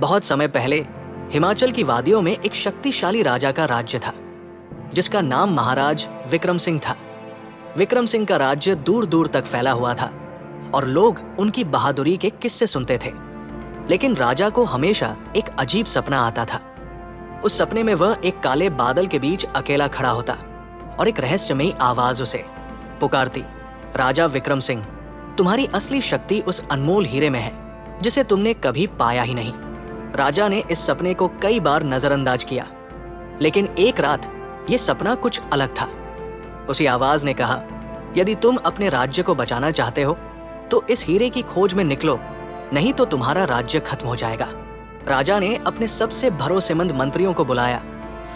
बहुत समय पहले हिमाचल की वादियों में एक शक्तिशाली राजा का राज्य था, जिसका नाम महाराज विक्रम सिंह था। विक्रम सिंह का राज्य दूर दूर तक फैला हुआ था और लोग उनकी बहादुरी के किस्से सुनते थे। लेकिन राजा को हमेशा एक अजीब सपना आता था। उस सपने में वह एक काले बादल के बीच अकेला खड़ा होता और एक रहस्यमयी आवाज उसे पुकारती, राजा विक्रम सिंह, तुम्हारी असली शक्ति उस अनमोल हीरे में है जिसे तुमने कभी पाया ही नहीं। राजा ने इस सपने को कई बार नजरअंदाज किया, लेकिन एक रात यह सपना कुछ अलग था। उसी आवाज ने कहा, यदि तुम अपने राज्य को बचाना चाहते हो तो इस हीरे की खोज में निकलो, नहीं तो तुम्हारा राज्य खत्म हो जाएगा। राजा ने अपने सबसे भरोसेमंद मंत्रियों को बुलाया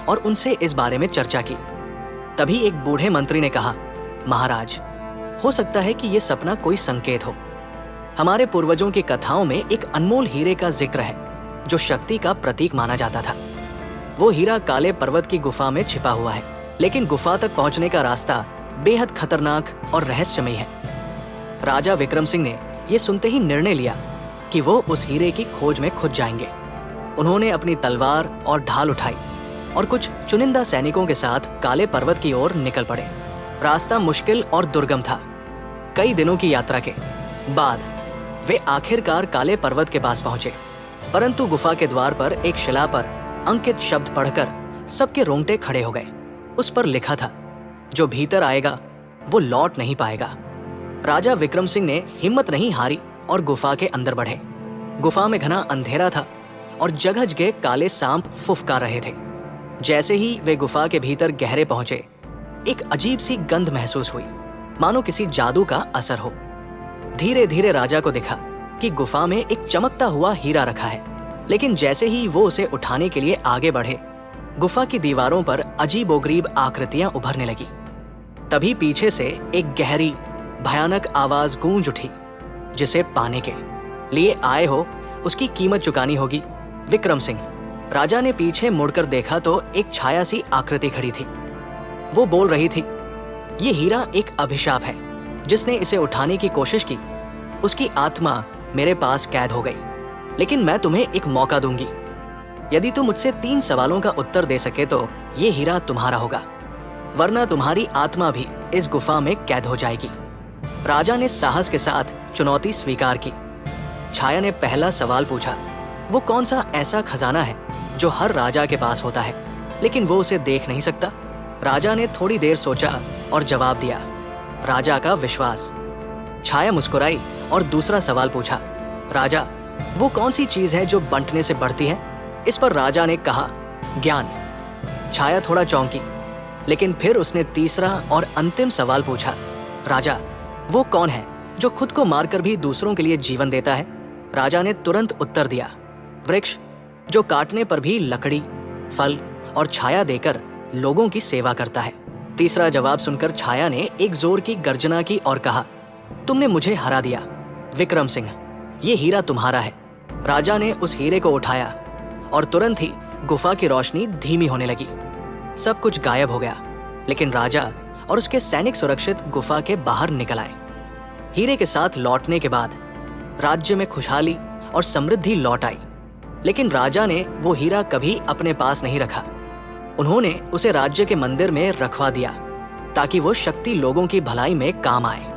और उनसे इस बारे में चर्चा की। तभी एक बूढ़े मंत्री ने कहा, महाराज, हो सकता है कि यह सपना कोई संकेत हो। हमारे पूर्वजों की कथाओं में एक अनमोल हीरे का जिक्र है जो शक्ति का प्रतीक माना जाता था। वो हीरा काले पर्वत की गुफा में छिपा हुआ है, लेकिन गुफा तक पहुंचने का रास्ता बेहद खतरनाक और रहस्यमयी है। राजा विक्रम सिंह ने यह सुनते ही निर्णय लिया कि वो उस हीरे की खोज में खुद जाएंगे। उन्होंने अपनी तलवार और ढाल उठाई और कुछ चुनिंदा सैनिकों के साथ काले पर्वत की ओर निकल पड़े। रास्ता मुश्किल और दुर्गम था। कई दिनों की यात्रा के बाद वे आखिरकार काले पर्वत के पास पहुंचे, परंतु गुफा के द्वार पर एक शिला पर अंकित शब्द पढ़कर सबके रोंगटे खड़े हो गए। उस पर लिखा था, जो भीतर आएगा वो लौट नहीं पाएगा। राजा विक्रम सिंह ने हिम्मत नहीं हारी और गुफा के अंदर बढ़े। गुफा में घना अंधेरा था और जगह जगह काले सांप फुफकार रहे थे। जैसे ही वे गुफा के भीतर गहरे पहुंचे, एक अजीब सी गंध महसूस हुई, मानो किसी जादू का असर हो। धीरे धीरे राजा को दिखा कि गुफा में एक चमकता हुआ हीरा रखा है, लेकिन जैसे ही वो उसे उठाने के लिए आगे बढ़े, गुफा की दीवारों पर अजीबोगरीब आकृतियां उभरने लगी। तभी पीछे से एक गहरी भयानक आवाज गूंज उठी, जिसे पाने के लिए आए हो उसकी कीमत चुकानी होगी, विक्रम सिंह। राजा ने पीछे मुड़कर देखा तो एक छाया सी आकृति खड़ी थी। वो बोल रही थी, ये हीरा एक अभिशाप है। जिसने इसे उठाने की कोशिश की, उसकी आत्मा मेरे पास कैद हो गई। लेकिन मैं तुम्हें एक मौका दूंगी। यदि तुम मुझसे 3 सवालों का उत्तर दे सके तो ये हीरा तुम्हारा होगा, वरना तुम्हारी आत्मा भी इस गुफा में कैद हो जाएगी। राजा ने साहस के साथ चुनौती स्वीकार की। छाया ने पहला सवाल पूछा, वो कौन सा ऐसा खजाना है जो हर राजा के पास होता है, लेकिन वो उसे देख नहीं सकता? राजा ने थोड़ी देर सोचा और जवाब दिया, राजा का विश्वास। छाया मुस्कुराई और दूसरा सवाल पूछा, राजा, वो कौन सी चीज है जो बंटने से बढ़ती है? इस पर राजा ने कहा, ज्ञान। छाया थोड़ा चौंकी, लेकिन फिर उसने तीसरा और अंतिम सवाल पूछा, राजा, वो कौन है जो खुद को मारकर भी दूसरों के लिए जीवन देता है? राजा ने तुरंत उत्तर दिया, वृक्ष, जो काटने पर भी लकड़ी, फल और छाया देकर लोगों की सेवा करता है। तीसरा जवाब सुनकर छाया ने एक जोर की गर्जना की और कहा, तुमने मुझे हरा दिया, विक्रम सिंह, ये हीरा तुम्हारा है। राजा ने उस हीरे को उठाया और तुरंत ही गुफा की रोशनी धीमी होने लगी। सब कुछ गायब हो गया, लेकिन राजा और उसके सैनिक सुरक्षित गुफा के बाहर निकल आए। हीरे के साथ लौटने के बाद राज्य में खुशहाली और समृद्धि लौट आई, लेकिन राजा ने वो हीरा कभी अपने पास नहीं रखा। उन्होंने उसे राज्य के मंदिर में रखवा दिया ताकि वो शक्ति लोगों की भलाई में काम आए।